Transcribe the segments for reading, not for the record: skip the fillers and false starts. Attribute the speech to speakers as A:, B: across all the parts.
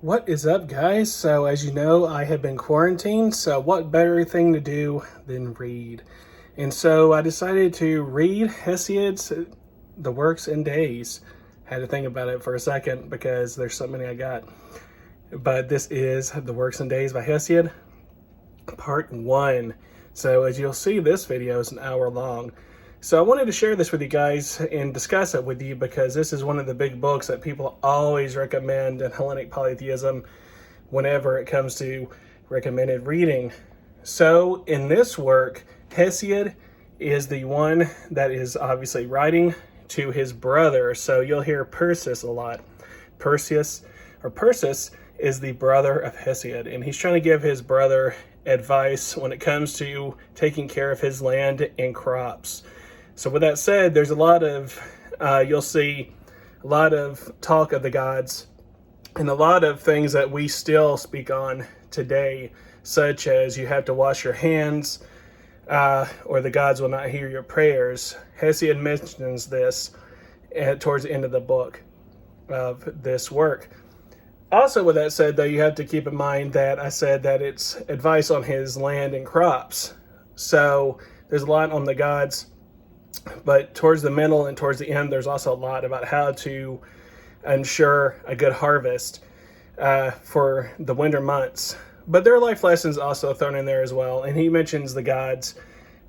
A: What is up, guys? So as you know, I have been quarantined, so what better thing to do than read? And so I decided to read Hesiod's The Works and Days. Had to think about it for a second because there's so many I got. But this is The Works and Days by Hesiod, part 1. So as you'll see, this video is an hour long. So I wanted to share this with you guys and discuss it with you because this is one of the big books that people always recommend in Hellenic polytheism whenever it comes to recommended reading. So in this work, Hesiod is the one that is obviously writing to his brother. So you'll hear Perses a lot. Perses is the brother of Hesiod, and he's trying to give his brother advice when it comes to taking care of his land and crops. So with that said, there's a lot of, you'll see a lot of talk of the gods and a lot of things that we still speak on today, such as you have to wash your hands or the gods will not hear your prayers. Hesiod mentions this towards the end of the book of this work. Also, with that said, though, you have to keep in mind that I said that it's advice on his land and crops. So there's a lot on the gods. But towards the middle and towards the end, there's also a lot about how to ensure a good harvest for the winter months. But there are life lessons also thrown in there as well. And he mentions the gods.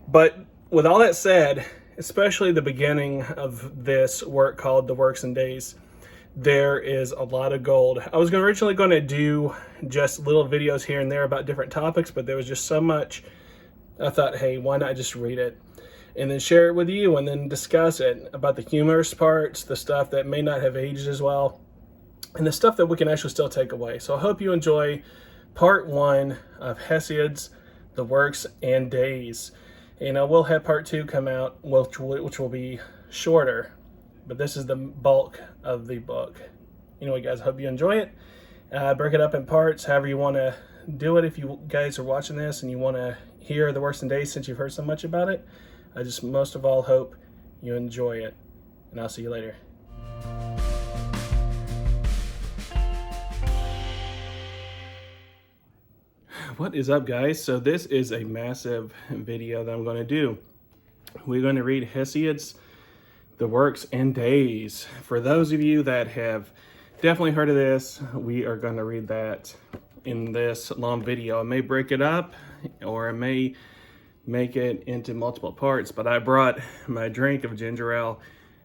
A: But with all that said, especially the beginning of this work called The Works and Days, there is a lot of gold. I was originally going to do just little videos here and there about different topics, but there was just so much. I thought, hey, why not just read it? And then share it with you and then discuss it about the humorous parts, the stuff that may not have aged as well, and the stuff that we can actually still take away. So I hope you enjoy part 1 of Hesiod's The Works and Days. And we'll have part 2 come out, which will be shorter, but this is the bulk of the book. Anyway, guys, I hope you enjoy it. Break it up in parts, however you want to do it. If you guys are watching this and you want to hear The Works and Days since you've heard so much about it, I just most of all hope you enjoy it, and I'll see you later. What is up, guys? So this is a massive video that I'm going to do. We're going to read Hesiod's The Works and Days. For those of you that have definitely heard of this, we are going to read that in this long video. I may break it up, or I may make it into multiple parts, but I brought my drink of ginger ale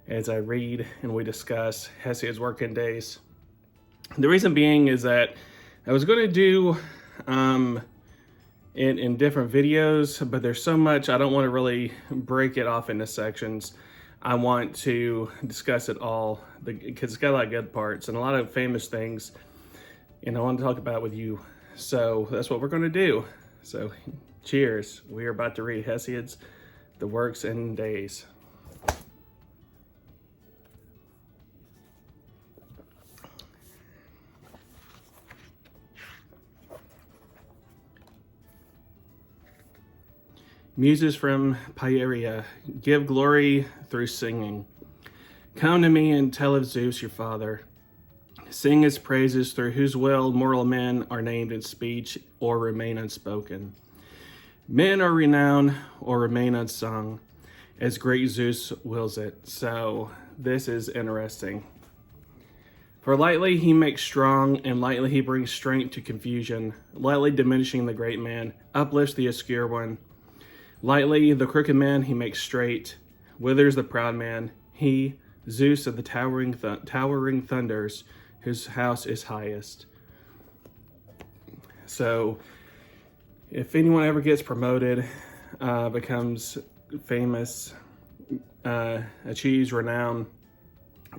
A: as I read and we discuss Hesiod's Work and Days. The reason being is that I was going to do it in different videos, but there's so much I don't want to really break it off into sections. I want to discuss it all because it's got a lot of good parts and a lot of famous things, and I want to talk about it with you. So that's what we're going to do. So cheers. We are about to read Hesiod's The Works and Days. Muses from Pieria, give glory through singing. Come to me and tell of Zeus your father. Sing his praises, through whose will mortal men are named in speech or remain unspoken. Men are renowned or remain unsung, as great Zeus wills it. So this is interesting. For lightly he makes strong, and lightly he brings strength to confusion. Lightly diminishing the great man, uplifts the obscure one. Lightly the crooked man he makes straight, withers the proud man. He, Zeus of the towering thunders, whose house is highest. So if anyone ever gets promoted, becomes famous, achieves renown,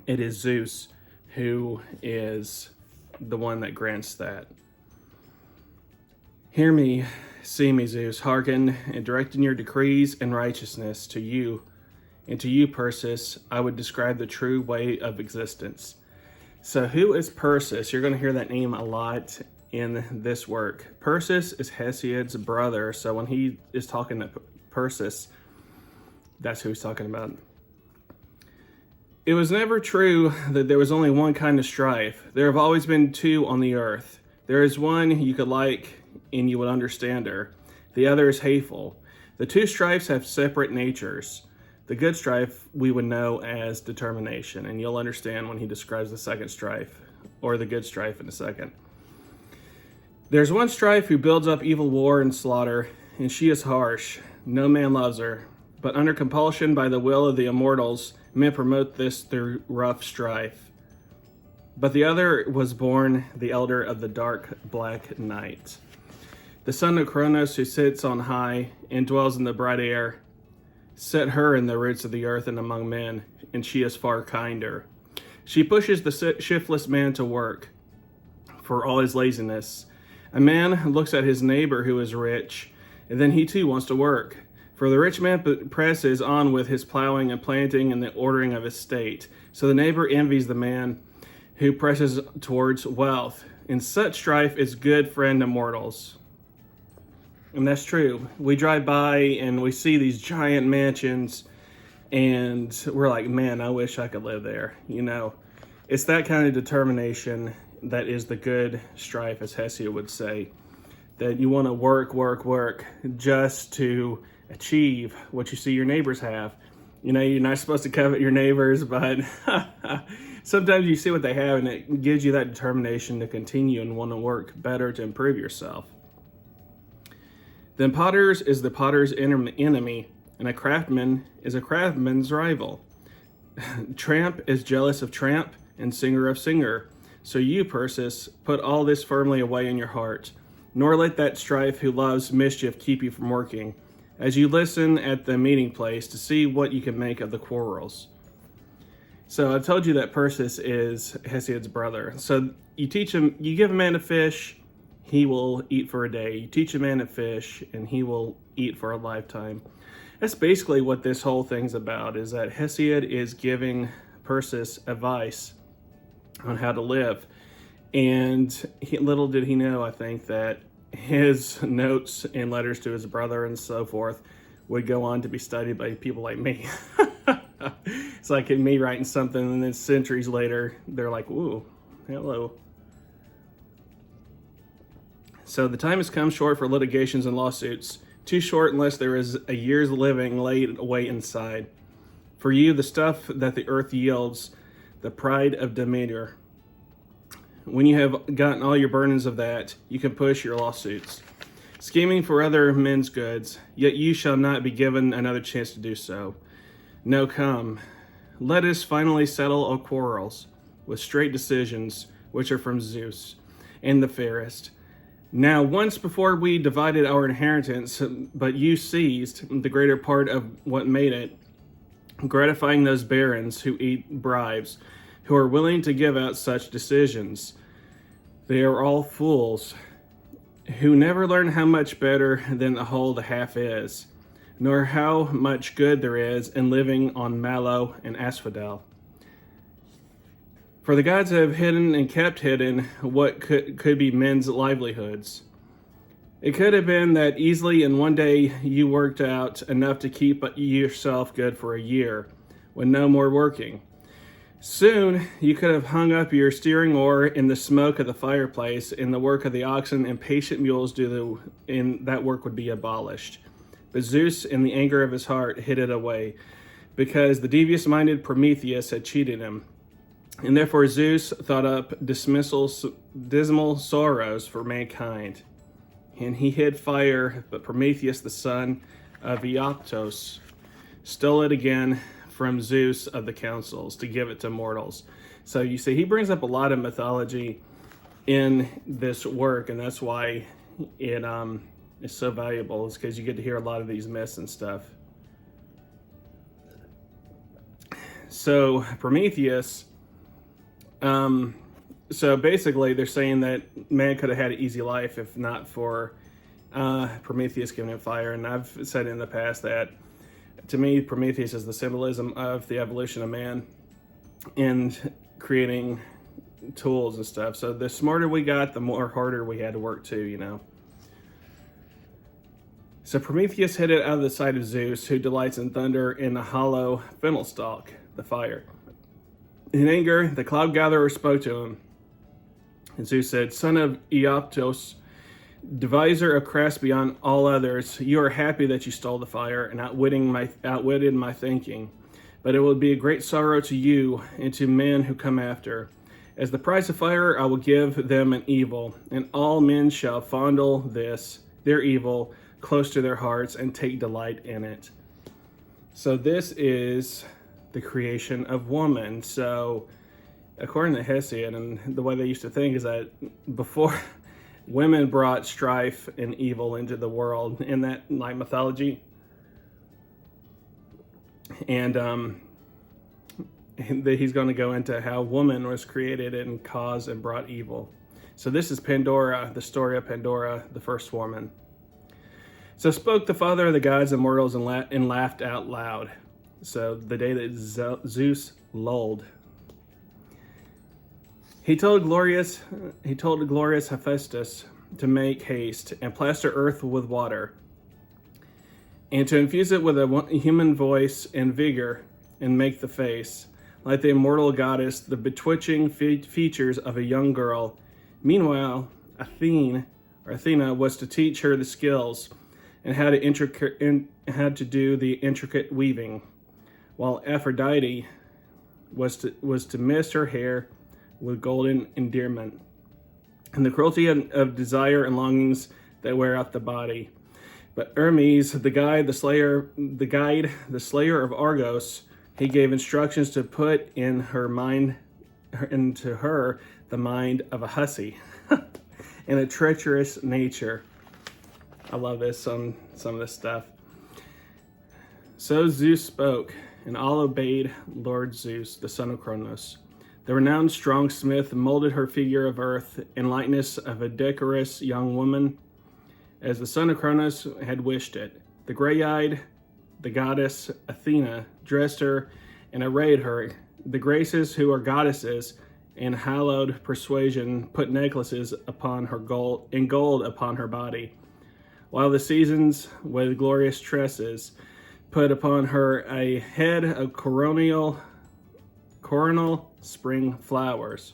A: it is Zeus who is the one that grants that. Hear me, see me, Zeus, hearken, and direct in your decrees and righteousness to you, and to you, Perses, I would describe the true way of existence. So who is Perses? You're going to hear that name a lot in this work. Perses is Hesiod's brother, so when he is talking to Perses, that's who he's talking about. It was never true that there was only one kind of strife. There have always been two on the earth. There is one you could like and you would understand her. The other is hateful. The two strifes have separate natures. The good strife we would know as determination, and you'll understand when he describes the second strife, or the good strife in a second. There's one strife who builds up evil war and slaughter, and she is harsh. No man loves her. But under compulsion by the will of the immortals, men promote this through rough strife. But the other was born the elder of the dark black night. The son of Kronos, who sits on high and dwells in the bright air, set her in the roots of the earth and among men, and she is far kinder. She pushes the shiftless man to work for all his laziness. A man looks at his neighbor who is rich, and then he too wants to work. For the rich man presses on with his plowing and planting and the ordering of his state. So the neighbor envies the man who presses towards wealth. And such strife is good friend of mortals. And that's true. We drive by and we see these giant mansions and we're like, man, I wish I could live there. You know, it's that kind of determination that is the good strife, as Hesiod would say, that you want to work just to achieve what you see your neighbors have. You know, you're not supposed to covet your neighbors, but sometimes you see what they have and it gives you that determination to continue and want to work better to improve yourself. Then potters is the potter's enemy, and a craftsman is a craftsman's rival. Tramp is jealous of tramp, and singer of singer. So you, Perses, put all this firmly away in your heart, nor let that strife who loves mischief keep you from working, as you listen at the meeting place to see what you can make of the quarrels. So I told you that Perses is Hesiod's brother. So you teach him, you give a man a fish, he will eat for a day. You teach a man to fish, and he will eat for a lifetime. That's basically what this whole thing's about, is that Hesiod is giving Perses advice on how to live. And little did he know, I think, that his notes and letters to his brother and so forth would go on to be studied by people like me. It's like me writing something, and then centuries later, they're like, ooh, hello. So the time has come short for litigations and lawsuits, too short unless there is a year's living laid away inside. For you, the stuff that the earth yields, the pride of Demeter. When you have gotten all your burdens of that, you can push your lawsuits, scheming for other men's goods, yet you shall not be given another chance to do so. No, come, let us finally settle our quarrels with straight decisions, which are from Zeus and the fairest. Now, once before we divided our inheritance, but you seized the greater part of what made it, gratifying those barons who eat bribes, who are willing to give out such decisions. They are all fools, who never learn how much better than the whole the half is, nor how much good there is in living on mallow and asphodel. For the gods have hidden and kept hidden what could be men's livelihoods. It could have been that easily in one day you worked out enough to keep yourself good for a year, with no more working. Soon you could have hung up your steering oar in the smoke of the fireplace, and the work of the oxen and patient mules and that work would be abolished. But Zeus, in the anger of his heart, hid it away, because the devious-minded Prometheus had cheated him. And therefore Zeus thought up dismal sorrows for mankind. And he hid fire, but Prometheus, the son of Aeacus, stole it again from Zeus of the councils to give it to mortals. So you see, he brings up a lot of mythology in this work, and that's why it is so valuable, is because you get to hear a lot of these myths and stuff. So Prometheus, so basically they're saying that man could have had an easy life if not for Prometheus giving him fire. And I've said in the past that to me, Prometheus is the symbolism of the evolution of man and creating tools and stuff. So the smarter we got, the more harder we had to work too, you know. So Prometheus hid it out of the sight of Zeus, who delights in thunder, in the hollow fennel stalk, the fire. In anger, the cloud gatherer spoke to him. And Zeus said, "Son of Aeoptos, deviser of crafts beyond all others, you are happy that you stole the fire and outwitted my thinking. But it will be a great sorrow to you and to men who come after. As the price of fire, I will give them an evil, and all men shall fondle this, their evil, close to their hearts and take delight in it." So this is the creation of woman. So according to Hesiod, and the way they used to think is that before women brought strife and evil into the world in that like mythology. And he's going to go into how woman was created and caused and brought evil. So this is Pandora, the story of Pandora, the first woman. So spoke the father of the gods and mortals and laughed out loud. So the day that Zeus lulled. He told glorious Hephaestus to make haste and plaster earth with water, and to infuse it with a human voice and vigor, and make the face, like the immortal goddess, the betwitching features of a young girl. Meanwhile, Athena was to teach her the skills and how to do the intricate weaving, while Aphrodite was to mist her hair with golden endearment, and the cruelty of desire and longings that wear out the body. But Hermes, the guide, the slayer of Argos, he gave instructions to put into her the mind of a hussy and a treacherous nature. I love this on some of this stuff. So Zeus spoke, and all obeyed Lord Zeus, the son of Cronos. The renowned strong smith molded her figure of earth in likeness of a decorous young woman, as the son of Cronos had wished it. The gray-eyed, the goddess Athena, dressed her and arrayed her. The Graces, who are goddesses in hallowed persuasion, put necklaces upon her gold upon her body, while the seasons, with glorious tresses, put upon her a head of coronal spring flowers.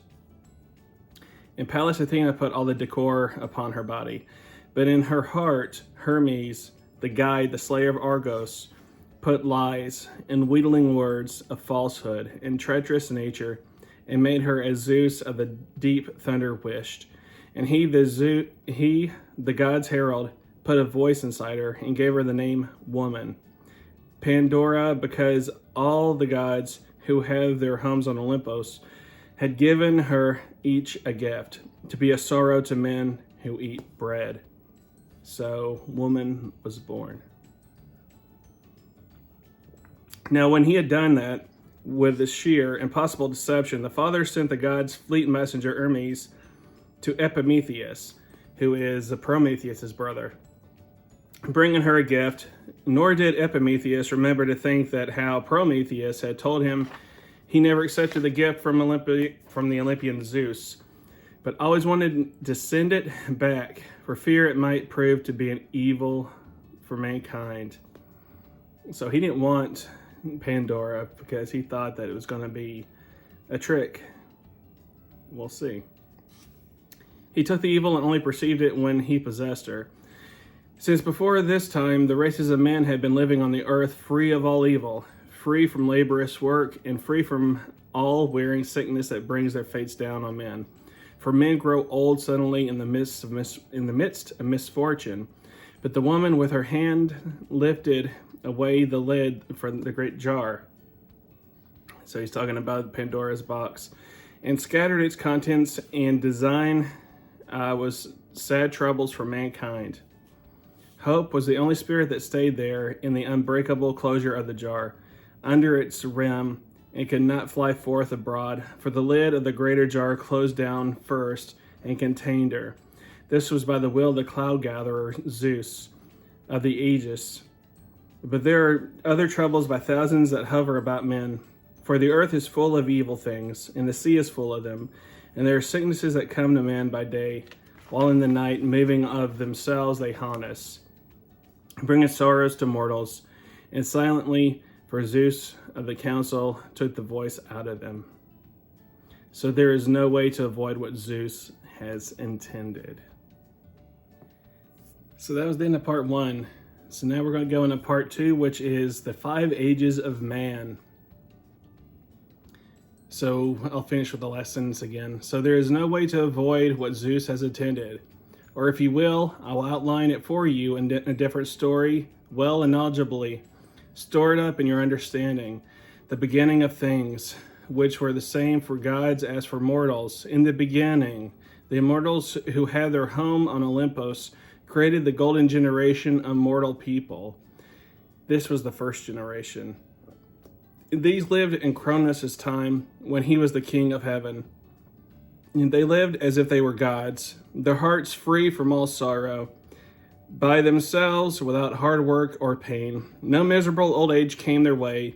A: In Pallas Athena put all the decor upon her body, but in her heart Hermes, the guide, the slayer of Argos, put lies and wheedling words of falsehood and treacherous nature, and made her as Zeus of the deep thunder wished. And he, the god's herald, put a voice inside her and gave her the name woman, Pandora, because all the gods who have their homes on Olympus had given her each a gift, to be a sorrow to men who eat bread. So woman was born. Now when he had done that with the sheer impossible deception, the father sent the god's fleet messenger Hermes to Epimetheus, who is Prometheus' brother, bringing her a gift. Nor did Epimetheus remember to think that how Prometheus had told him he never accepted the gift from the Olympian Zeus, but always wanted to send it back for fear it might prove to be an evil for mankind. So he didn't want Pandora because he thought that it was going to be a trick. We'll see. He took the evil and only perceived it when he possessed her. Since before this time, the races of men had been living on the earth free of all evil, free from laborious work, and free from all wearing sickness that brings their fates down on men. For men grow old suddenly in the midst of misfortune. But the woman, with her hand, lifted away the lid from the great jar. So he's talking about Pandora's box, and scattered its contents, and design was sad troubles for mankind. Hope was the only spirit that stayed there in the unbreakable closure of the jar, under its rim, and could not fly forth abroad, for the lid of the greater jar closed down first and contained her. This was by the will of the cloud gatherer Zeus of the Aegis. But there are other troubles by thousands that hover about men, for the earth is full of evil things, and the sea is full of them, and there are sicknesses that come to man by day, while in the night, moving of themselves, they haunt us, bringing sorrows to mortals, and silently, for Zeus of the council took the voice out of them. So there is no way to avoid what Zeus has intended. So that was the end of part 1. So now we're going to go into part 2, which is the 5 ages of man. So I'll finish with the last sentence again. So there is no way to avoid what Zeus has intended. Or if you will, I'll outline it for you in a different story, well and knowledgeably. Store it up in your understanding. The beginning of things, which were the same for gods as for mortals. In the beginning, the immortals who had their home on Olympus created the golden generation of mortal people. This was the first generation. These lived in Cronus' time when he was the king of heaven. They lived as if they were gods, their hearts free from all sorrow, by themselves without hard work or pain. No miserable old age came their way.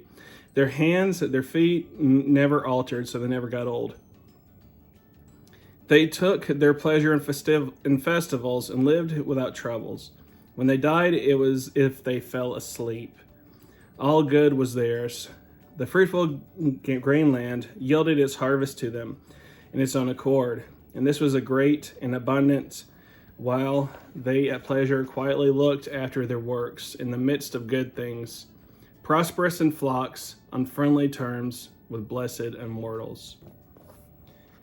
A: Their hands, their feet never altered, so they never got old. They took their pleasure in festivals and lived without troubles. When they died, it was as if they fell asleep. All good was theirs. The fruitful grain land yielded its harvest to them in its own accord, and this was a great and abundant, while they at pleasure quietly looked after their works in the midst of good things, prosperous in flocks, on friendly terms with blessed immortals.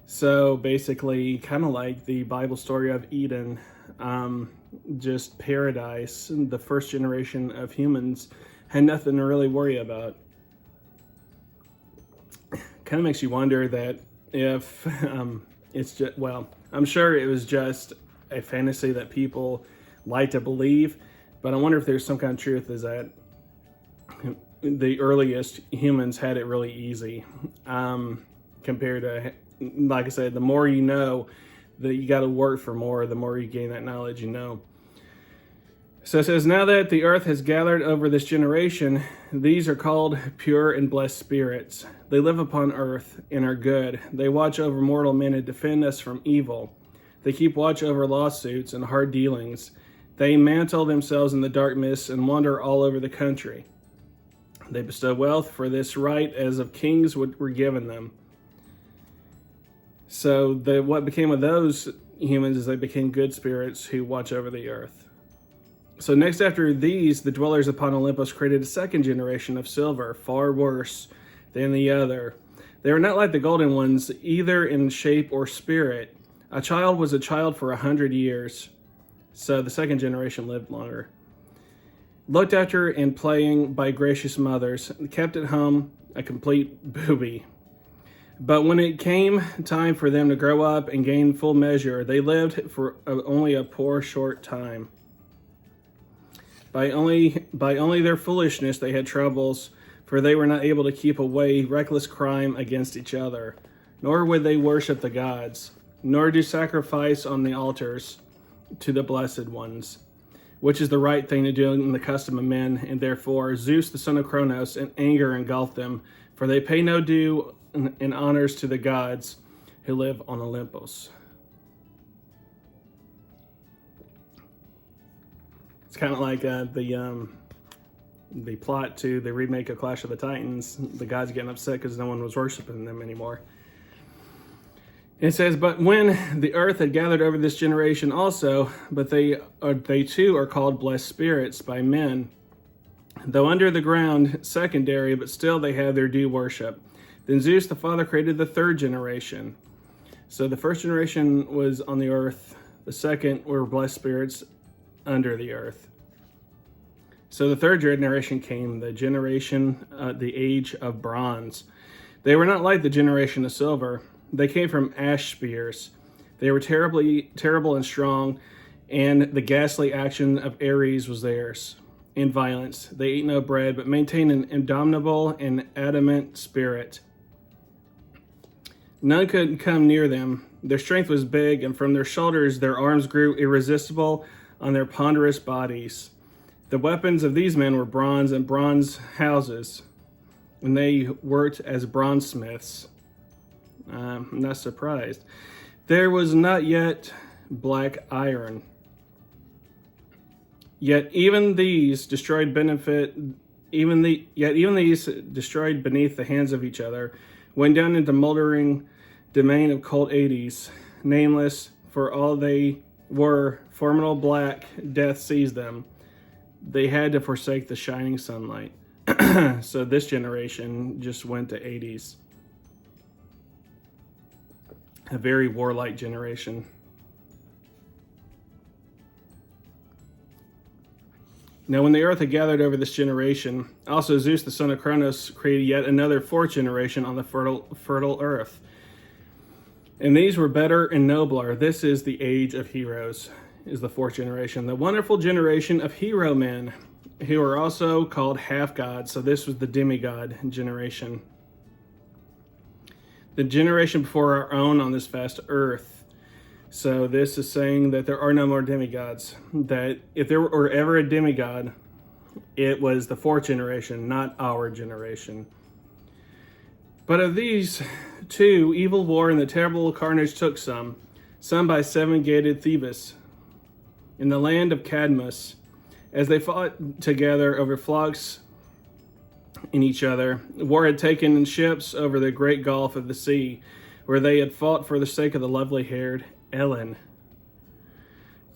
A: So basically, kind of like the Bible story of Eden, just paradise. The first generation of humans had nothing to really worry about. Kind of makes you wonder that if it's just, well, I'm sure it was just a fantasy that people like to believe, but I wonder if there's some kind of truth is that the earliest humans had it really easy compared to, like I said, the more you know, that you got to work for more, the more you gain that knowledge, you know. So it says, now that the earth has gathered over this generation, these are called pure and blessed spirits. They live upon earth and are good. They watch over mortal men and defend us from evil. They keep watch over lawsuits and hard dealings. They mantle themselves in the dark mists and wander all over the country. They bestow wealth for this right as of kings were given them. So what became of those humans is they became good spirits who watch over the earth. So next after these, the dwellers upon Olympus created a second generation of silver, far worse than the other. They were not like the golden ones, either in shape or spirit. A child was a child for 100 years. So the second generation lived longer. Looked after and playing by gracious mothers, kept at home a complete booby. But when it came time for them to grow up and gain full measure, they lived for only a poor short time. By only their foolishness they had troubles, for they were not able to keep away reckless crime against each other, nor would they worship the gods, nor do sacrifice on the altars to the blessed ones, which is the right thing to do in the custom of men, and therefore Zeus the son of Cronos in anger engulfed them, for they pay no due in honors to the gods who live on Olympus. It's kind of like the plot to the remake of Clash of the Titans. The gods getting upset because no one was worshiping them anymore. It says, but when the earth had gathered over this generation also, but they too are called blessed spirits by men, though under the ground secondary, but still they have their due worship. Then Zeus the Father created the third generation. So the first generation was on the earth. The second were blessed spirits under the earth. So the third generation came, the generation, the age of bronze. They were not like the generation of silver. They came from ash spears. They were terrible and strong, and the ghastly action of Ares was theirs. In violence, they ate no bread, but maintained an indomitable and adamant spirit. None could come near them. Their strength was big, and from their shoulders their arms grew irresistible on their ponderous bodies. The weapons of these men were bronze and bronze houses, and they worked as bronze smiths. I'm not surprised. There was not yet black iron. Yet even these destroyed beneath the hands of each other, went down into moldering domain of cold Hades, nameless, for all they were formidable black, death seized them. They had to forsake the shining sunlight. So this generation just went to Hades. A very warlike generation. Now when the earth had gathered over this generation, also Zeus the son of Cronos created yet another fourth generation on the fertile earth. And these were better and nobler. This is the age of heroes, is the fourth generation. The wonderful generation of hero men, who are also called half-gods. So this was the demigod generation. The generation before our own on this vast earth. So this is saying that there are no more demigods. That if there were ever a demigod, it was the fourth generation, not our generation. But of these two, evil war and the terrible carnage took some by seven-gated Thebes, in the land of Cadmus, as they fought together over flocks in each other. War had taken in ships over the great gulf of the sea, where they had fought for the sake of the lovely-haired Ellen.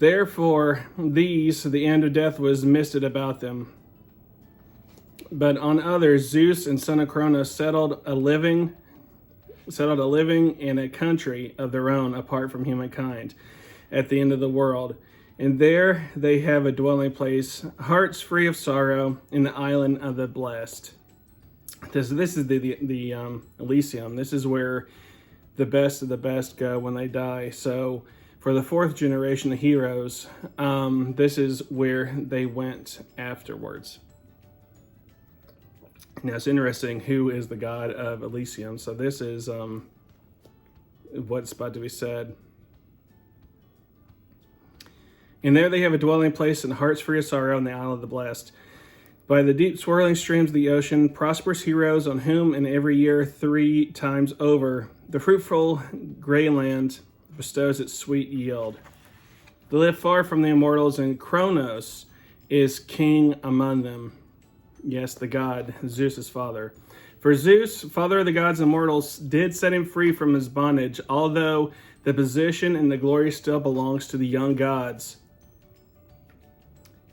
A: Therefore, the end of death was misted about them. But on others, Zeus and son of Cronos settled a living in a country of their own apart from humankind at the end of the world. And there they have a dwelling place, hearts free of sorrow, in the island of the blessed. This is the Elysium. This is where the best of the best go when they die. So for the fourth generation of heroes, this is where they went afterwards. Now it's interesting who is the god of Elysium. So this is what's about to be said. And there they have a dwelling place and hearts free of sorrow in the isle of the blessed. By the deep swirling streams of the ocean, prosperous heroes on whom in every year 3 times over the fruitful gray land bestows its sweet yield. They live far from the immortals, and Cronos is king among them. Yes, the god, Zeus's father. For Zeus, father of the gods and mortals, did set him free from his bondage, although the position and the glory still belongs to the young gods.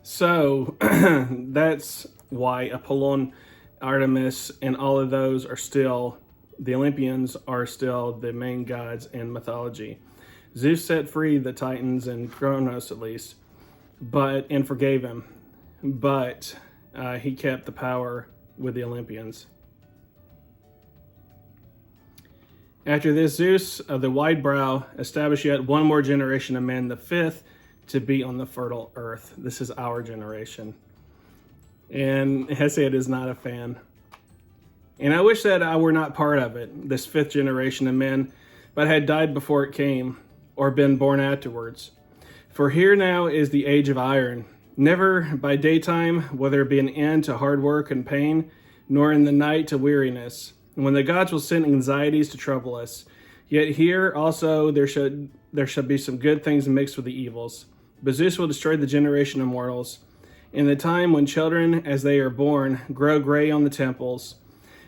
A: So that's why Apollon, Artemis, and all of those are still, the Olympians are still the main gods in mythology. Zeus set free the Titans and Cronos at least, and forgave him. But he kept the power with the Olympians. After this, Zeus of the wide brow established yet one more generation of men, the fifth, to be on the fertile earth. This is our generation. And Hesiod is not a fan. And I wish that I were not part of it, this fifth generation of men, but had died before it came, or been born afterwards. For here now is the age of iron. Never by daytime will there be an end to hard work and pain, nor in the night to weariness, when the gods will send anxieties to trouble us. Yet here also there should be some good things mixed with the evils. But Zeus will destroy the generation of mortals. In the time when children, as they are born, grow gray on the temples,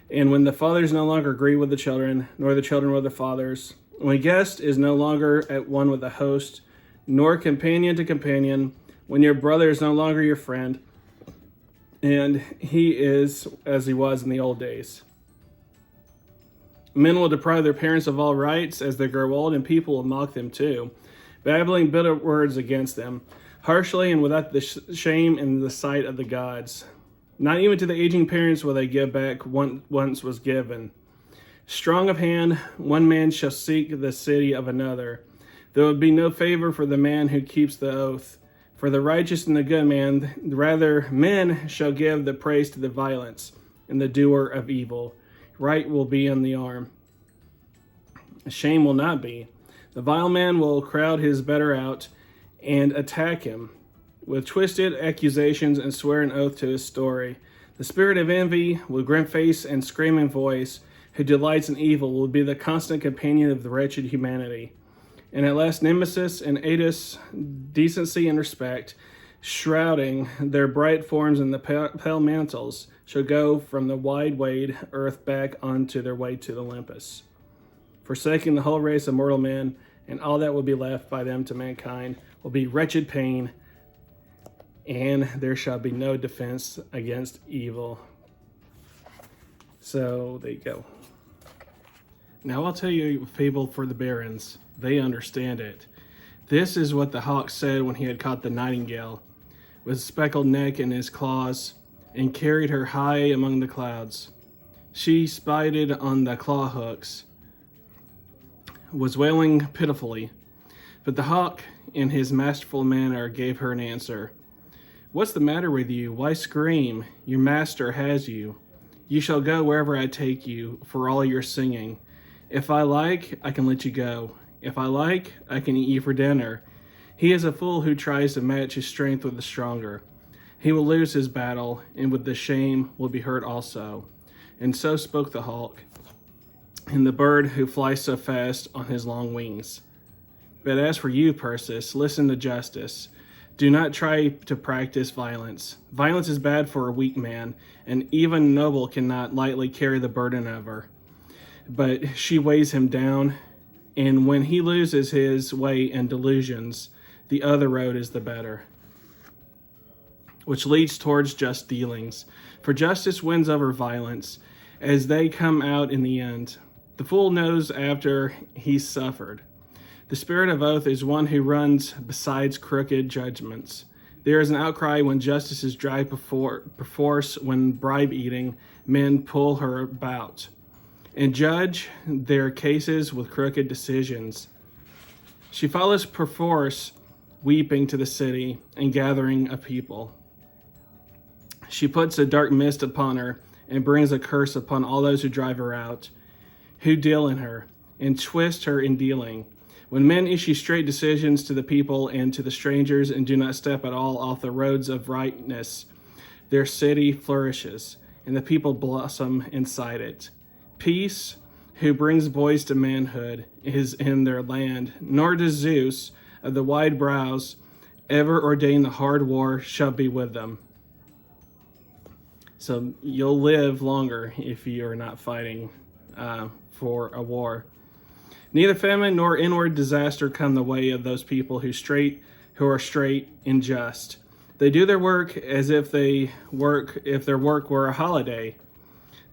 A: and when the fathers no longer agree with the children, nor the children with the fathers, when a guest is no longer at one with the host, nor companion to companion, when your brother is no longer your friend, and he is as he was in the old days. Men will deprive their parents of all rights as they grow old, and people will mock them too, babbling bitter words against them, harshly and without the shame in the sight of the gods. Not even to the aging parents will they give back what once was given. Strong of hand, one man shall seek the city of another. There will be no favor for the man who keeps the oath. For the righteous and the good man, rather men shall give the praise to the violence and the doer of evil. Right will be in the arm. Shame will not be. The vile man will crowd his better out and attack him with twisted accusations and swear an oath to his story. The spirit of envy, with grim face and screaming voice, who delights in evil, will be the constant companion of the wretched humanity. And at last Nemesis and Attis, decency and respect, shrouding their bright forms in the pale mantles, shall go from the wide wade earth back onto their way to Olympus. forsaking the whole race of mortal men, and all that will be left by them to mankind will be wretched pain, and there shall be no defense against evil. So there you go. Now I'll tell you a fable for the barons. They understand it. This is what the hawk said when he had caught the nightingale, with speckled neck in his claws, and carried her high among the clouds. She spited on the claw hooks, was wailing pitifully. But the hawk, in his masterful manner, gave her an answer. What's the matter with you? Why scream? Your master has you. You shall go wherever I take you, for all your singing. If I like, I can let you go. If I like, I can eat you for dinner. He is a fool who tries to match his strength with the stronger. He will lose his battle, and with the shame will be hurt also. And so spoke the hawk, and the bird who flies so fast on his long wings. But as for you, Perses, listen to justice. Do not try to practice violence. Violence is bad for a weak man, and even noble cannot lightly carry the burden of her. But she weighs him down, and when he loses his way in delusions, the other road is the better, which leads towards just dealings. For justice wins over violence, as they come out in the end. The fool knows after he's suffered. The spirit of oath is one who runs besides crooked judgments. There is an outcry when justice is dragged perforce, when bribe-eating men pull her about and judge their cases with crooked decisions. She follows perforce, weeping to the city and gathering a people. She puts a dark mist upon her and brings a curse upon all those who drive her out, who deal in her, and twist her in dealing. When men issue straight decisions to the people and to the strangers and do not step at all off the roads of rightness, their city flourishes, and the people blossom inside it. Peace, who brings boys to manhood, is in their land, nor does Zeus of the wide brows ever ordain the hard war shall be with them. So you'll live longer if you are not fighting for a war. Neither famine nor inward disaster come the way of those people who are straight and just. They do their work as if their work were a holiday.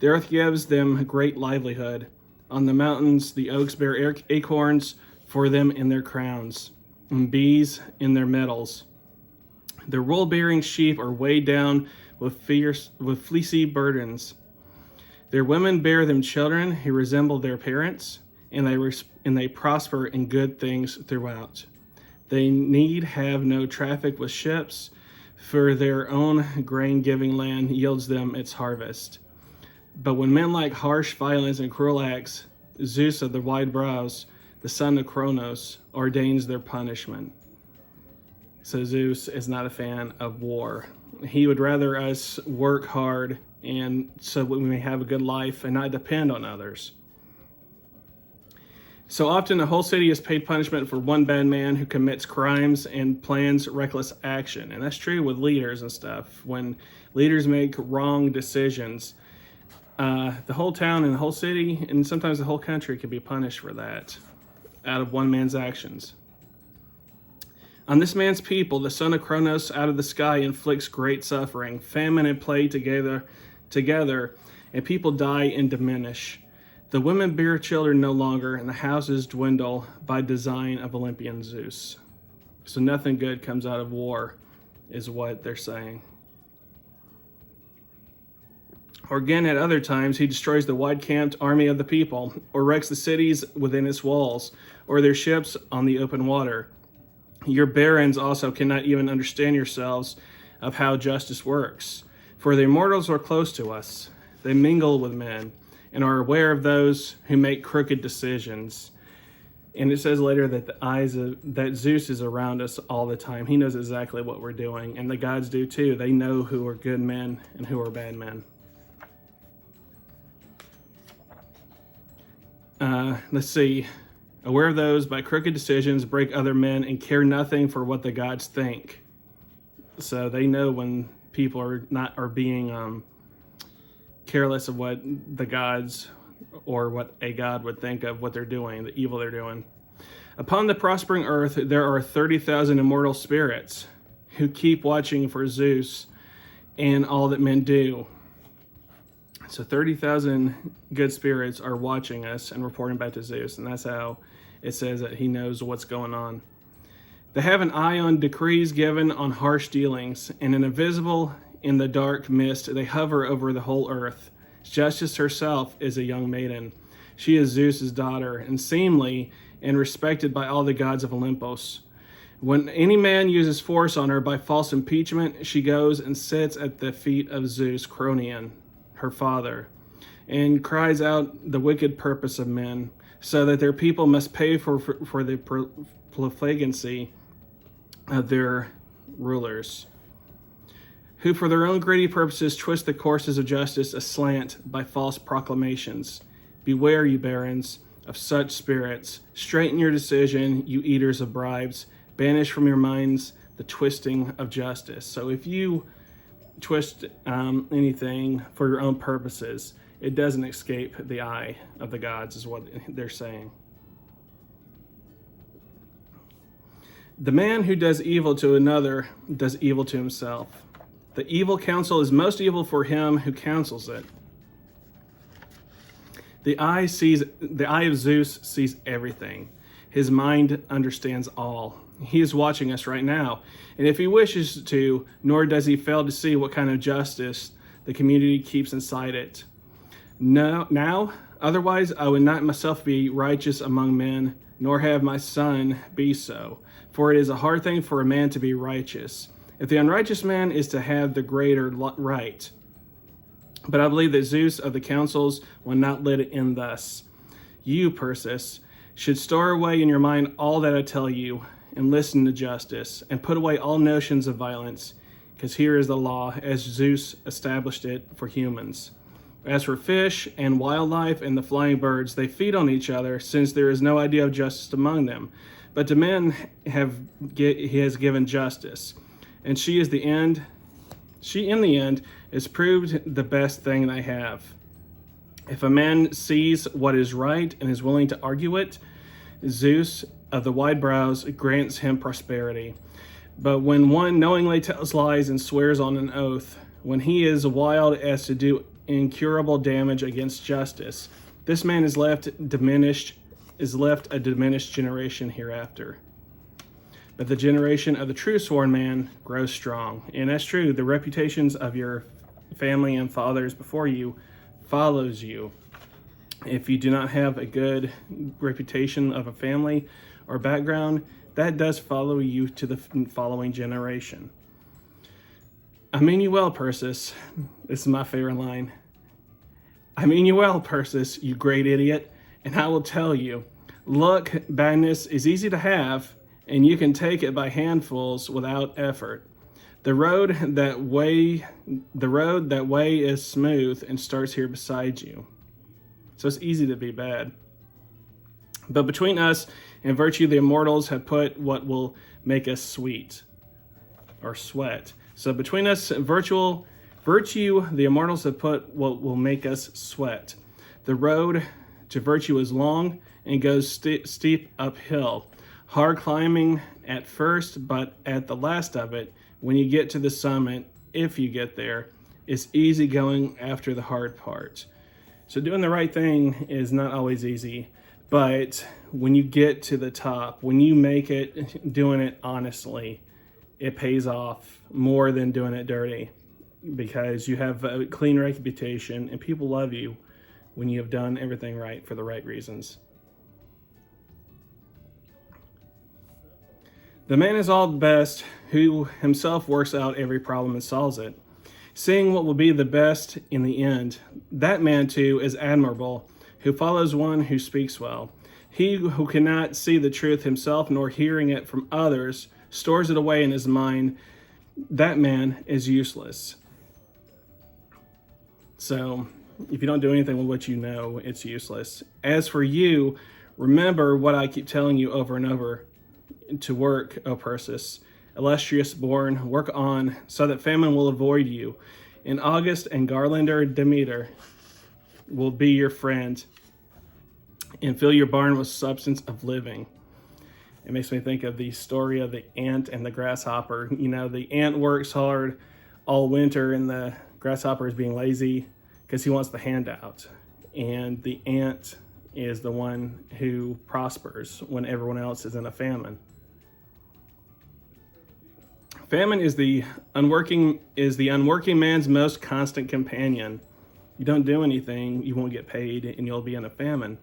A: The earth gives them great livelihood. On the mountains, the oaks bear acorns for them in their crowns, and bees in their medals. The wool-bearing sheep are weighed down with fleecy burdens. Their women bear them children who resemble their parents, and they prosper in good things throughout. They need have no traffic with ships, for their own grain-giving land yields them its harvest. But when men like harsh violence and cruel acts, Zeus of the wide brows, the son of Kronos, ordains their punishment. So Zeus is not a fan of war. He would rather us work hard and so we may have a good life and not depend on others. So often a whole city is paid punishment for one bad man who commits crimes and plans reckless action. And that's true with leaders and stuff. When leaders make wrong decisions, the whole town and the whole city and sometimes the whole country can be punished for that out of one man's actions. On this man's people, the son of Kronos out of the sky inflicts great suffering. Famine and plague together, and people die and diminish. The women bear children no longer, and the houses dwindle by design of Olympian Zeus. So nothing good comes out of war, is what they're saying. Or again, at other times, he destroys the wide-camped army of the people, or wrecks the cities within its walls, or their ships on the open water. Your barons also cannot even understand yourselves of how justice works. For the immortals are close to us. They mingle with men and are aware of those who make crooked decisions. And it says later that that Zeus is around us all the time. He knows exactly what we're doing, and the gods do too. They know who are good men and who are bad men. Let's see. Aware of those by crooked decisions, break other men, and care nothing for what the gods think. So they know when people are being careless of what the gods or what a god would think of what they're doing, the evil they're doing. Upon the prospering earth, there are 30,000 immortal spirits who keep watching for Zeus and all that men do. So 30,000 good spirits are watching us and reporting back to Zeus, and that's how it says that he knows what's going on. They have an eye on decrees given on harsh dealings, and an invisible in the dark mist they hover over the whole earth. Justice herself is a young maiden. She is Zeus's daughter, and seemly and respected by all the gods of Olympus. When any man uses force on her by false impeachment, she goes and sits at the feet of Zeus Cronion, her father, and cries out the wicked purpose of men, so that their people must pay for the profligacy of their rulers, who for their own greedy purposes twist the courses of justice aslant by false proclamations. Beware, you barons, of such spirits. Straighten your decision, you eaters of bribes. Banish from your minds the twisting of justice. So if you twist anything for your own purposes, it doesn't escape the eye of the gods, is what they're saying. The man who does evil to another does evil to himself. The evil counsel is most evil for him who counsels it. The eye of Zeus sees everything. His mind understands all. He is watching us right now. And if he wishes to, nor does he fail to see what kind of justice the community keeps inside it. Now, otherwise I would not myself be righteous among men, nor have my son be so. For it is a hard thing for a man to be righteous, if the unrighteous man is to have the greater right. But I believe that Zeus of the councils will not let it end thus. You, Perses, should store away in your mind all that I tell you, and listen to justice, and put away all notions of violence, because here is the law, as Zeus established it for humans. As for fish and wildlife and the flying birds, they feed on each other, since there is no idea of justice among them. But to men he has given justice, and she in the end is proved the best thing they have. If a man sees what is right and is willing to argue it, Zeus of the wide brows grants him prosperity. But when one knowingly tells lies and swears on an oath, when he is wild as to do incurable damage against justice, this man is left a diminished generation hereafter. But the generation of the true sworn man grows strong. And that's true. The reputations of your family and fathers before you follows you. If you do not have a good reputation of a family or background, that does follow you to the following generation. I mean you well, Perses. This is my favorite line. I mean you well, Perses, you great idiot, and I will tell you, look, badness is easy to have, and you can take it by handfuls without effort. The road that way is smooth and starts here beside you. So it's easy to be bad. But between us and virtue, the immortals have put what will make us sweet or sweat. So between us and virtue, the immortals have put what will make us sweat. The road to virtue is long and goes steep uphill. Hard climbing at first, but at the last of it, when you get to the summit, if you get there, it's easy going after the hard part. So doing the right thing is not always easy, but when you get to the top, when you make it, doing it honestly, it pays off more than doing it dirty, because you have a clean reputation and people love you when you have done everything right for the right reasons. The man is all the best who himself works out every problem and solves it, seeing what will be the best in the end. That man too is admirable, who follows one who speaks well. He who cannot see the truth himself nor hearing it from others stores it away in his mind. That man is useless. So if you don't do anything with what you know, it's useless. As for you, remember what I keep telling you over and over. To work, O Perses, illustrious born, work on, so that famine will avoid you. In August and Garlander Demeter, will be your friend and fill your barn with substance of living. It makes me think of the story of the ant and the grasshopper. You know, the ant works hard all winter and the grasshopper is being lazy because he wants the handout. And the ant is the one who prospers when everyone else is in a famine. Famine is the unworking man's most constant companion. You don't do anything, you won't get paid, and you'll be in a famine.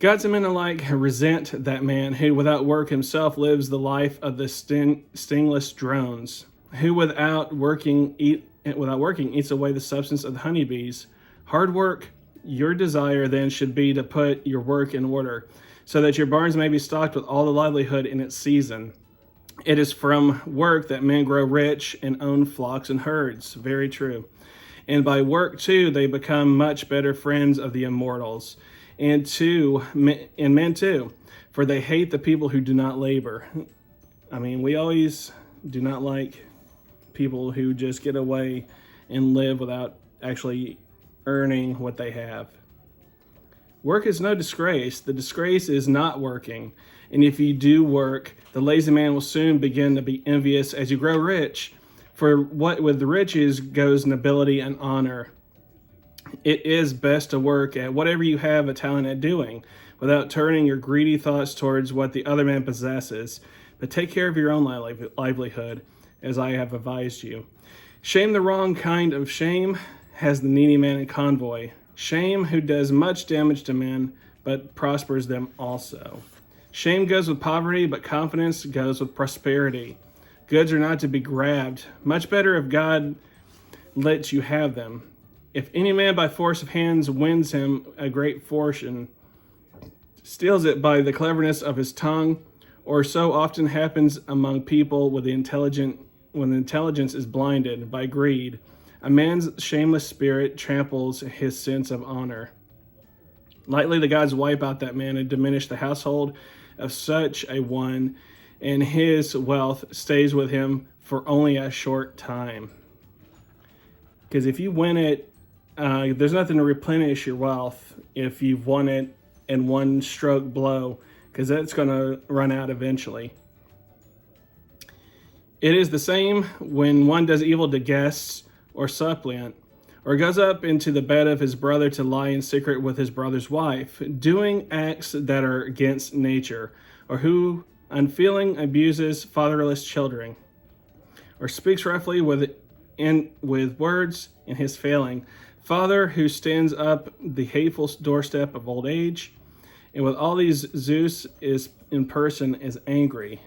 A: God's men alike resent that man who without work himself lives the life of the stingless drones, who without working eats away the substance of the honeybees. Hard work, your desire then should be to put your work in order, so that your barns may be stocked with all the livelihood in its season. It is from work that men grow rich and own flocks and herds. Very true. And by work, too, they become much better friends of the immortals. And men, too, for they hate the people who do not labor. I mean, we always do not like people who just get away and live without actually earning what they have. Work is no disgrace. The disgrace is not working. And if you do work, the lazy man will soon begin to be envious as you grow rich. For what with riches goes nobility and honor. It is best to work at whatever you have a talent at doing, without turning your greedy thoughts towards what the other man possesses. But take care of your own livelihood, as I have advised you. Shame the wrong kind of shame has the needy man in convoy. Shame who does much damage to men, but prospers them also. Shame goes with poverty, but confidence goes with prosperity. Goods are not to be grabbed. Much better if God lets you have them. If any man by force of hands wins him a great fortune, steals it by the cleverness of his tongue, or so often happens among people when the intelligence is blinded by greed, a man's shameless spirit tramples his sense of honor. Lightly the gods wipe out that man and diminish the household of such a one, and his wealth stays with him for only a short time. Because if you win it, there's nothing to replenish your wealth if you've won it in one stroke blow, because that's going to run out eventually. It is the same when one does evil to guests or suppliant, or goes up into the bed of his brother to lie in secret with his brother's wife, doing acts that are against nature, or who unfeeling abuses fatherless children, or speaks roughly with words in his failing, father who stands up the hateful doorstep of old age, and with all these Zeus is in person is angry,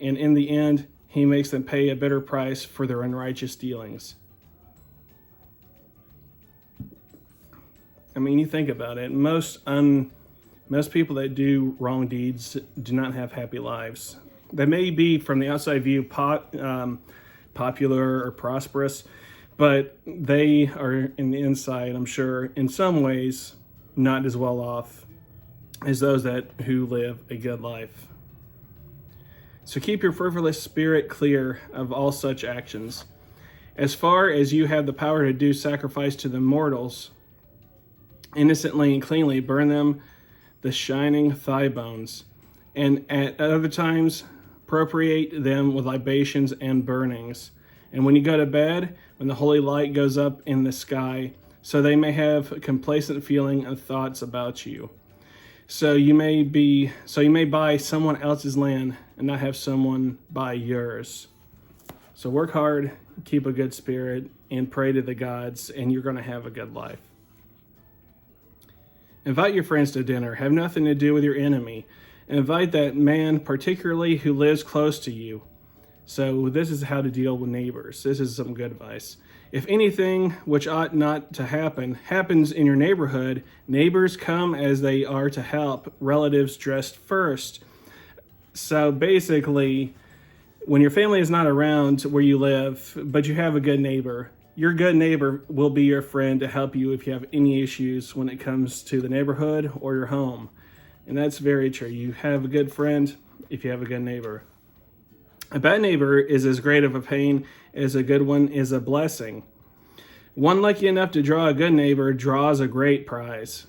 A: and in the end he makes them pay a bitter price for their unrighteous dealings. I mean, you think about it. Most people that do wrong deeds do not have happy lives. They may be, from the outside view, popular or prosperous, but they are in the inside, I'm sure, in some ways, not as well off as those who live a good life. So keep your frivolous spirit clear of all such actions. As far as you have the power to do sacrifice to the mortals, innocently and cleanly burn them the shining thigh bones, and at other times appropriate them with libations and burnings. And when you go to bed, when the holy light goes up in the sky, so they may have a complacent feeling and thoughts about you. So you may buy someone else's land and not have someone buy yours. So work hard, keep a good spirit, and pray to the gods, and you're going to have a good life. Invite your friends to dinner. Have nothing to do with your enemy. Invite that man, particularly who lives close to you. So this is how to deal with neighbors. This is some good advice. If anything which ought not to happen happens in your neighborhood, neighbors come as they are to help, relatives dressed first. So basically, when your family is not around where you live, but you have a good neighbor, your good neighbor will be your friend to help you if you have any issues when it comes to the neighborhood or your home. And that's very true. You have a good friend if you have a good neighbor. A bad neighbor is as great of a pain as a good one is a blessing. One lucky enough to draw a good neighbor draws a great prize.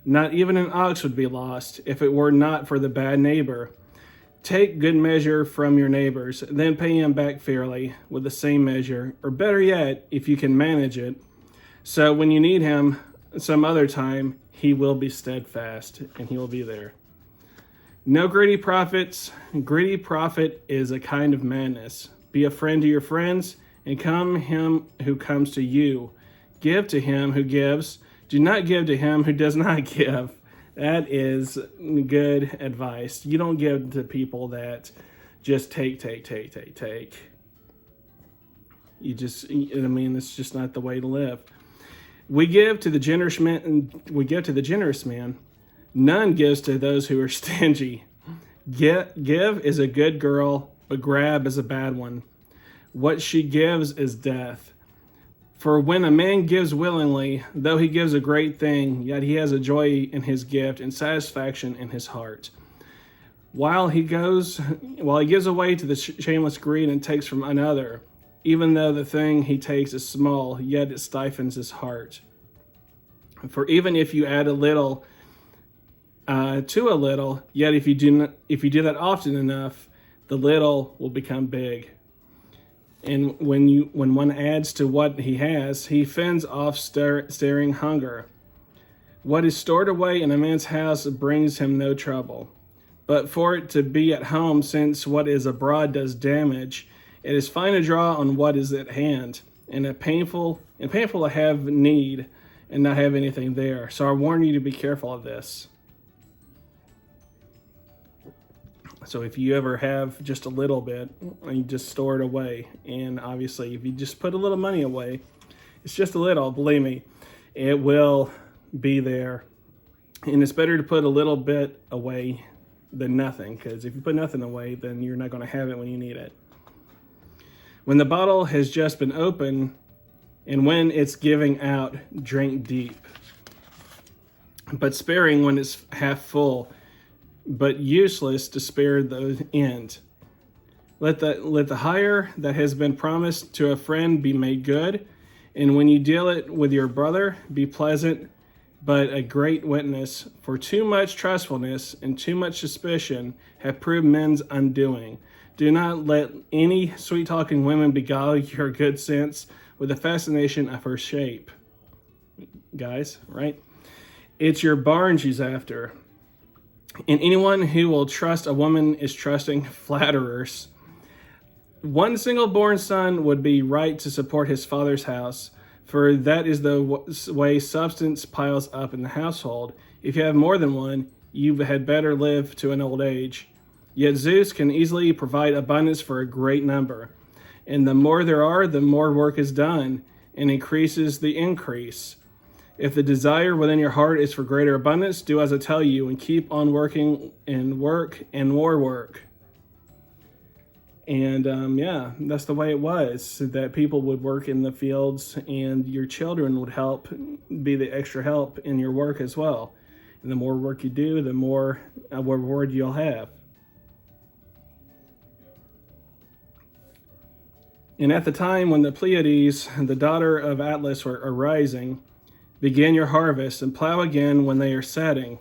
A: Not even an ox would be lost if it were not for the bad neighbor. Take good measure from your neighbors, then pay him back fairly with the same measure, or better yet, if you can manage it. So when you need him some other time, he will be steadfast and he will be there. No greedy profits. Greedy profit is a kind of madness. Be a friend to your friends, and come him who comes to you. Give to him who gives. Do not give to him who does not give. That is good advice. You don't give to people that just take. You just, I mean, it's just not the way to live. We give to the generous man. None gives to those who are stingy. Give is a good girl, but grab is a bad one. What she gives is death. For when a man gives willingly, though he gives a great thing, yet he has a joy in his gift and satisfaction in his heart. While he gives away to the shameless greed and takes from another, even though the thing he takes is small, yet it stifles his heart. For even if you add a little to a little, yet if you do that often enough, the little will become big. And when one adds to what he has, he fends off staring hunger. What is stored away in a man's house brings him no trouble. But for it to be at home, since what is abroad does damage, it is fine to draw on what is at hand, and painful to have need and not have anything there. So I warn you to be careful of this. So if you ever have just a little bit, you just store it away. And obviously, if you just put a little money away, it's just a little, believe me, it will be there. And it's better to put a little bit away than nothing, because if you put nothing away, then you're not going to have it when you need it. When the bottle has just been opened, and when it's giving out, drink deep. But sparing when it's half full, but useless to spare the end. Let the hire that has been promised to a friend be made good, and when you deal it with your brother, be pleasant, but a great witness. For too much trustfulness and too much suspicion have proved men's undoing. Do not let any sweet-talking woman beguile your good sense with the fascination of her shape. Guys, right? It's your barn she's after. And anyone who will trust a woman is trusting flatterers. One single born son would be right to support his father's house, for that is the way substance piles up in the household. If you have more than one, you had better live to an old age. Yet Zeus can easily provide abundance for a great number. And the more there are, the more work is done, and increases the increase. If the desire within your heart is for greater abundance, do as I tell you, and keep on working and work and more work. And that's the way it was, that people would work in the fields, and your children would help be the extra help in your work as well. And the more work you do, the more reward you'll have. And at the time when the Pleiades, the daughter of Atlas, were arising, begin your harvest and plow again when they are setting.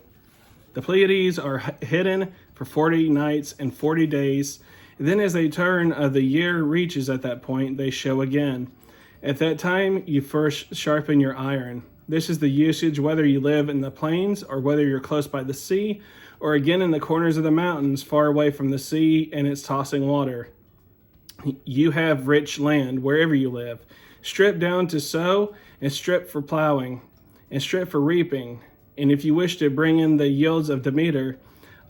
A: The Pleiades are hidden for 40 nights and 40 days. And then as the turn of the year reaches at that point, they show again. At that time, you first sharpen your iron. This is the usage whether you live in the plains or whether you're close by the sea, or again in the corners of the mountains far away from the sea and its tossing water. You have rich land wherever you live. Strip down to sow, and strip for plowing, and strip for reaping. And if you wish to bring in the yields of Demeter,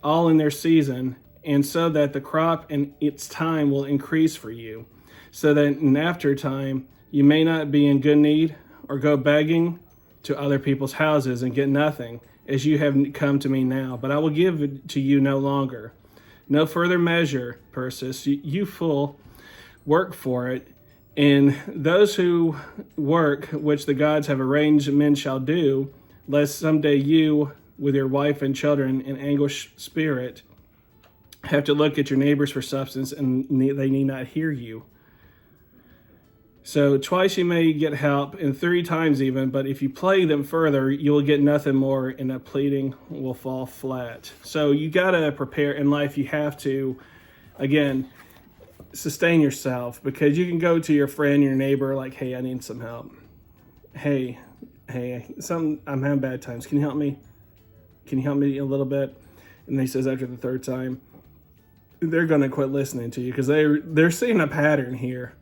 A: all in their season, and so that the crop and its time will increase for you, so that in after time you may not be in good need, or go begging to other people's houses and get nothing, as you have come to me now. But I will give it to you no longer. No further measure, Perses, you fool, work for it. And those who work, which the gods have arranged men shall do, lest someday you, with your wife and children in anguished spirit, have to look at your neighbors for substance, and they need not hear you. So twice you may get help, and 3 times even, but if you play them further, you'll get nothing more, and that pleading will fall flat. So you gotta prepare in life. You have to, again, sustain yourself, because you can go to your friend, your neighbor, like, hey, I need some help. Hey, I'm having bad times. Can you help me? Can you help me a little bit? And he says after the 3rd time, they're gonna quit listening to you, because they're seeing a pattern here.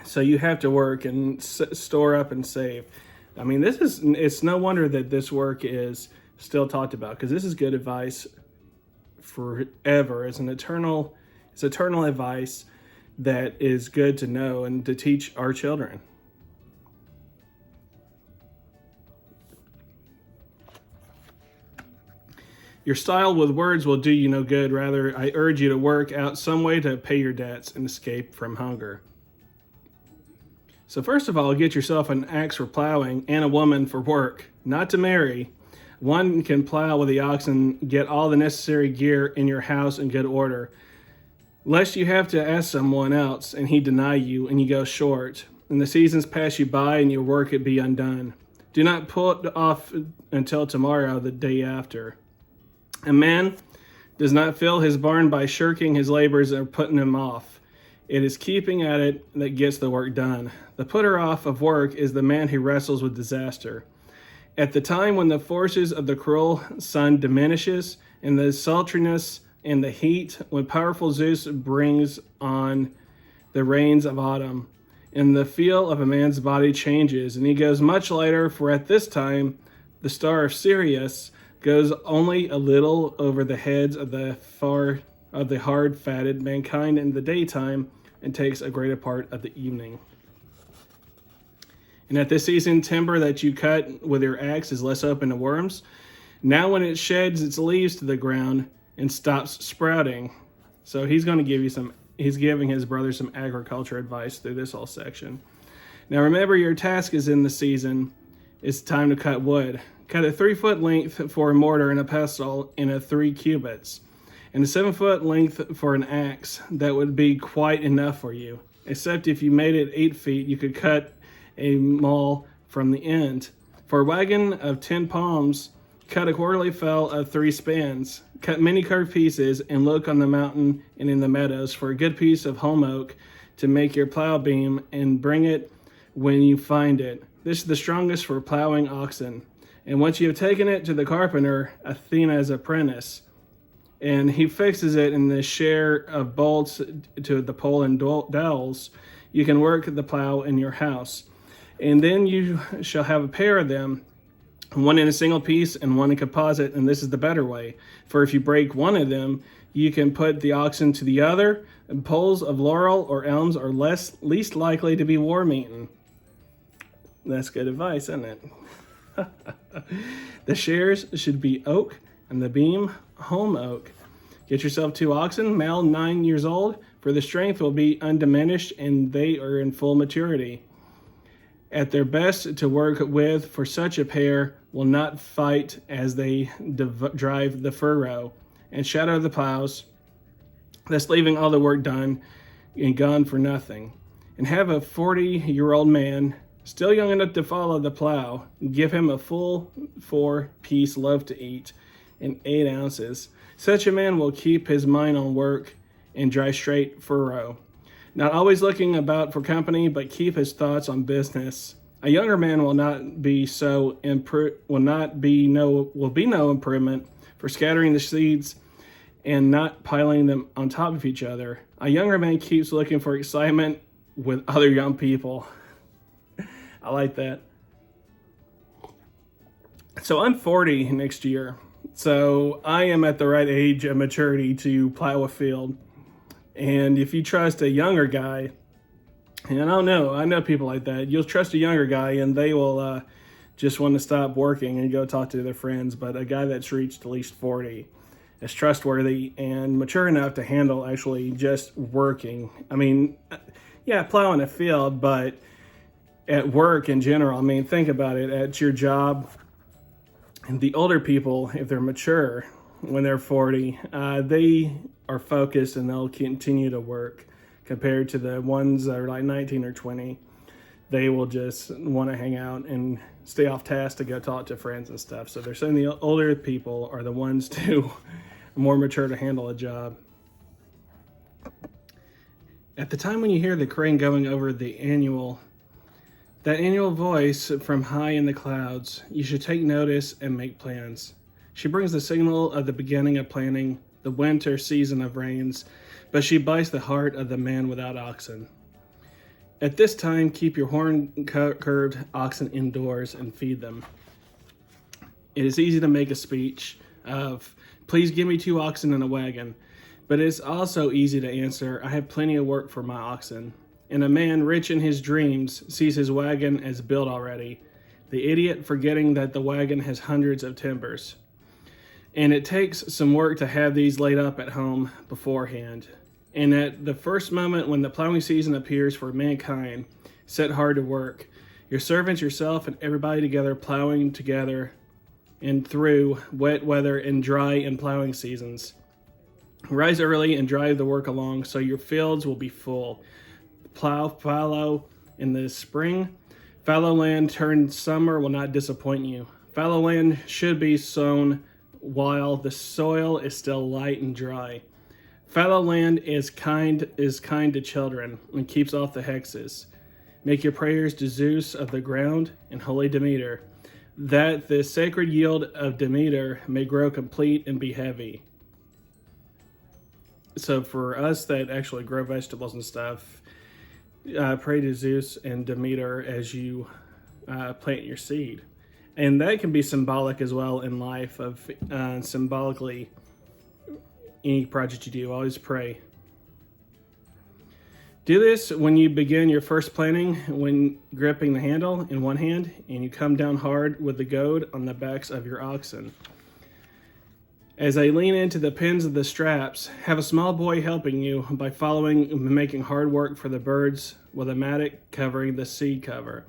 A: So you have to work and store up and save. I mean, it's no wonder that this work is still talked about, because this is good advice forever. It's eternal advice that is good to know and to teach our children. Your style with words will do you no good. Rather, I urge you to work out some way to pay your debts and escape from hunger. So first of all, get yourself an axe for plowing and a woman for work, not to marry. One can plow with the ox and get all the necessary gear in your house in good order, lest you have to ask someone else and he deny you and you go short, and the seasons pass you by and your work it be undone. Do not put off until tomorrow, the day after. A man does not fill his barn by shirking his labors or putting them off. It is keeping at it that gets the work done. The putter off of work is the man who wrestles with disaster. At the time when the forces of the cruel sun diminishes, and the sultriness and the heat, when powerful Zeus brings on the rains of autumn, and the feel of a man's body changes, and he goes much lighter, for at this time the star of Sirius goes only a little over the heads of the hard-fatted mankind in the daytime, and takes a greater part of the evening. And at this season, timber that you cut with your axe is less open to worms. Now when it sheds its leaves to the ground and stops sprouting. So he's giving his brother some agriculture advice through this whole section. Now remember, your task is in the season. It's time to cut wood. Cut a 3-foot length for a mortar and a pestle in a 3 cubits. And a 7-foot length for an axe. That would be quite enough for you. Except if you made it 8 feet, you could cut a maul from the end. For a wagon of 10 palms, cut a quarterly fell of 3 spans. Cut many curved pieces, and look on the mountain and in the meadows for a good piece of holm oak to make your plow beam, and bring it when you find it. This is the strongest for plowing oxen. And once you have taken it to the carpenter, Athena's apprentice, and he fixes it in the share of bolts to the pole and dowels, you can work the plow in your house. And then you shall have a pair of them, one in a single piece and one in composite, and this is the better way. For if you break one of them, you can put the oxen to the other, and poles of laurel or elms are least likely to be worm-eaten. That's good advice, isn't it? The shares should be oak, and the beam holm oak. Get yourself 2 oxen, male 9 years old, for the strength will be undiminished, and they are in full maturity. At their best to work with, for such a pair will not fight as they drive the furrow and shadow the plows, thus leaving all the work done and gone for nothing. And have a 40-year-old man, still young enough to follow the plow, give him a full 4-piece loaf to eat, and 8 ounces. Such a man will keep his mind on work and drive straight furrow, not always looking about for company, but keep his thoughts on business. A younger man will be no improvement for scattering the seeds and not piling them on top of each other. A younger man keeps looking for excitement with other young people. I like that. So I'm 40 next year. So I am at the right age of maturity to plow a field. And if you trust a younger guy, and I know people like that. You'll trust a younger guy and they will just want to stop working and go talk to their friends. But a guy that's reached at least 40 is trustworthy and mature enough to handle actually just working. I mean, yeah, plowing a field, but at work in general, I mean, think about it. At your job, and the older people, if they're mature, when they're 40, they are focused and they'll continue to work compared to the ones that are like 19 or 20. They will just want to hang out and stay off task to go talk to friends and stuff. So they're saying the older people are the ones to more mature to handle a job. At the time when you hear the crane going over that annual voice from high in the clouds, you should take notice and make plans. She brings the signal of the beginning of planting, the winter season of rains, but she bites the heart of the man without oxen. At this time, keep your horn-curved oxen indoors and feed them. It is easy to make a speech of, "Please give me 2 oxen and a wagon," but it's also easy to answer, "I have plenty of work for my oxen." And a man rich in his dreams sees his wagon as built already, the idiot forgetting that the wagon has hundreds of timbers. And it takes some work to have these laid up at home beforehand. And at the first moment when the plowing season appears for mankind, set hard to work. Your servants, yourself, and everybody together plowing together and through wet weather and dry and plowing seasons. Rise early and drive the work along so your fields will be full. Plow fallow in the spring. Fallow land turned summer will not disappoint you. Fallow land should be sown while the soil is still light and dry. Fallow land is kind to children and keeps off the hexes. Make your prayers to Zeus of the ground and holy Demeter, that the sacred yield of Demeter may grow complete and be heavy. So for us that actually grow vegetables and stuff, pray to Zeus and Demeter as you plant your seed. And that can be symbolic as well in life of symbolically any project you do, always pray. Do this when you begin your first planting, when gripping the handle in one hand and you come down hard with the goad on the backs of your oxen. As they lean into the pins of the straps, have a small boy helping you by following and making hard work for the birds with a mattock covering the seed cover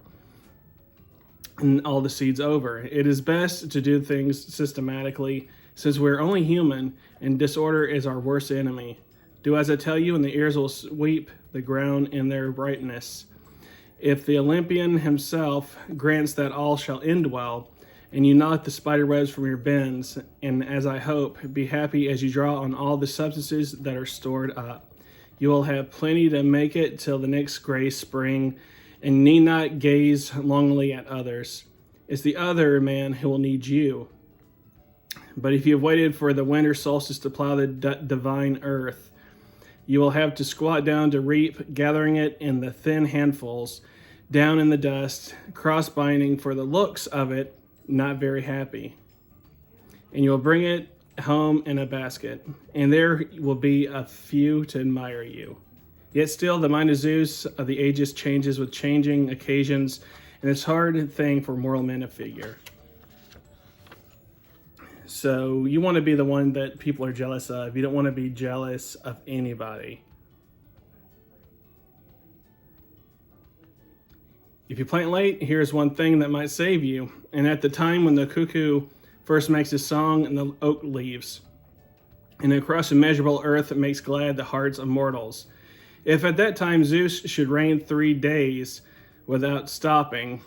A: and all the seeds over. It is best to do things systematically since we're only human and disorder is our worst enemy. Do as I tell you and the ears will sweep the ground in their brightness. If the Olympian himself grants that all shall end well, and you knock the spider webs from your bins, and as I hope, be happy as you draw on all the substances that are stored up. You will have plenty to make it till the next gray spring, and need not gaze longingly at others. It's the other man who will need you. But if you have waited for the winter solstice to plow the divine earth, you will have to squat down to reap, gathering it in the thin handfuls, down in the dust, cross-binding for the looks of it, not very happy. And you will bring it home in a basket, and there will be a few to admire you. Yet still the mind of Zeus of the ages changes with changing occasions, and it's a hard thing for mortal men to figure. So you want to be the one that people are jealous of. You don't want to be jealous of anybody. If you plant late, here's one thing that might save you. And at the time when the cuckoo first makes his song and the oak leaves, and across immeasurable earth it makes glad the hearts of mortals. If at that time Zeus should reign 3 days without stopping,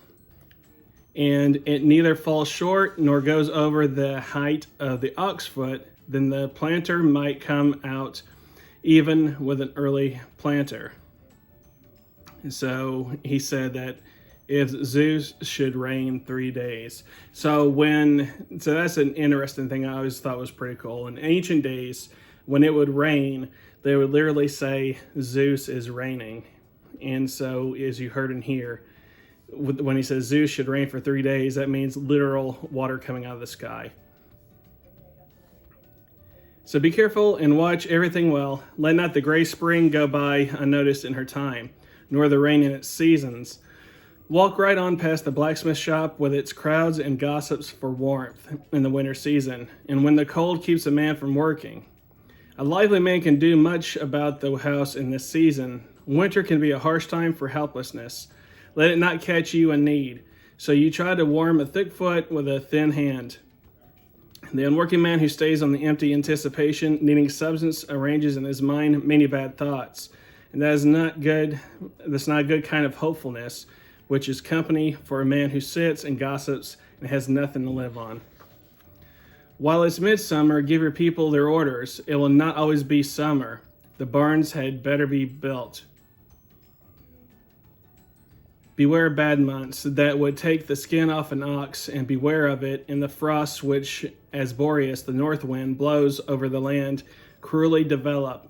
A: and it neither falls short nor goes over the height of the ox foot, then the planter might come out even with an early planter. And so he said that if Zeus should reign 3 days. So that's an interesting thing I always thought was pretty cool. In ancient days, when it would rain, they would literally say Zeus is reigning. And so as you heard in here, when he says Zeus should reign for 3 days, that means literal water coming out of the sky. So be careful and watch everything well. Let not the gray spring go by unnoticed in her time, nor the rain in its seasons. Walk right on past the blacksmith shop with its crowds and gossips for warmth in the winter season, and when the cold keeps a man from working. A lively man can do much about the house in this season. Winter can be a harsh time for helplessness. Let it not catch you in need. So you try to warm a thick foot with a thin hand. The unworking man who stays on the empty anticipation, needing substance, arranges in his mind many bad thoughts. and that is not good. That's not a good kind of hopefulness, which is company for a man who sits and gossips and has nothing to live on. While it's midsummer, give your people their orders. It will not always be summer. The barns had better be built. Beware bad months that would take the skin off an ox, and beware of it in the frosts which, as Boreas, the north wind, blows over the land, cruelly develop.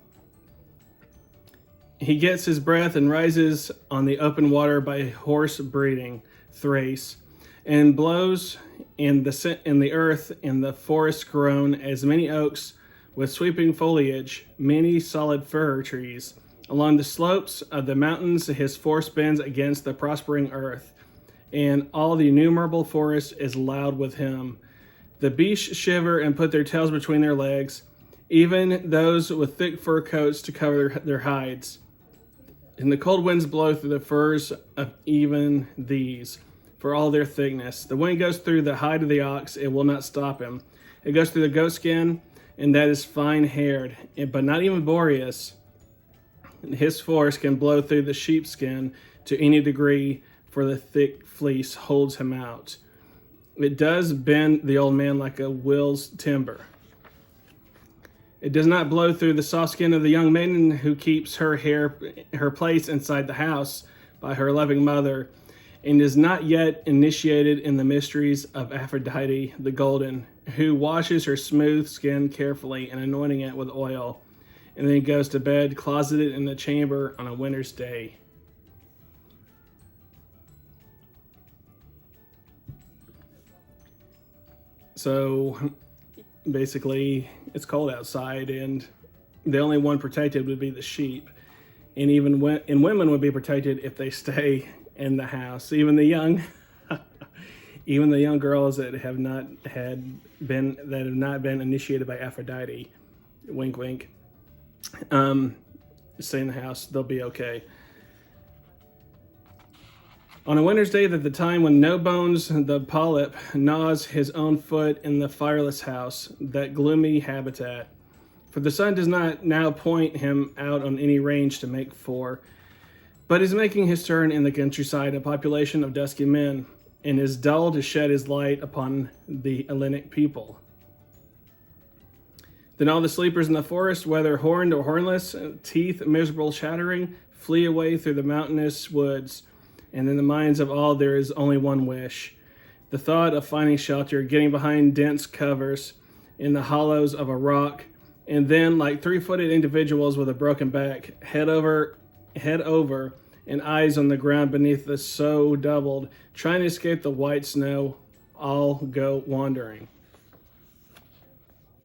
A: He gets his breath and rises on the open water by horse breeding, Thrace, and blows in the earth in the forest grown as many oaks with sweeping foliage, many solid fir trees. Along the slopes of the mountains his force bends against the prospering earth, and all the innumerable forest is loud with him. The beasts shiver and put their tails between their legs, even those with thick fur coats to cover their hides. And the cold winds blow through the furs of even these, for all their thickness. The wind goes through the hide of the ox, it will not stop him. It goes through the goat skin, and that is fine-haired. But not even Boreas, his force, can blow through the sheepskin to any degree, for the thick fleece holds him out. It does bend the old man like a will's timber. It does not blow through the soft skin of the young maiden who keeps her place inside the house by her loving mother, and is not yet initiated in the mysteries of Aphrodite the golden, who washes her smooth skin carefully and anointing it with oil, and then goes to bed closeted in the chamber on a winter's day. So basically, it's cold outside, and the only one protected would be the sheep, and women would be protected if they stay in the house. Even the young, even the young girls that have not been initiated by Aphrodite, wink, wink, stay in the house. They'll be okay. On a winter's day, at the time when no bones the polyp gnaws his own foot in the fireless house, that gloomy habitat. For the sun does not now point him out on any range to make for, but is making his turn in the countryside, a population of dusky men, and is dull to shed his light upon the Hellenic people. Then all the sleepers in the forest, whether horned or hornless, teeth miserable chattering, flee away through the mountainous woods. And in the minds of all there is only one wish, the thought of finding shelter, getting behind dense covers in the hollows of a rock, and then, like three-footed individuals with a broken back, head over, and eyes on the ground beneath the so doubled, trying to escape the white snow, all go wandering.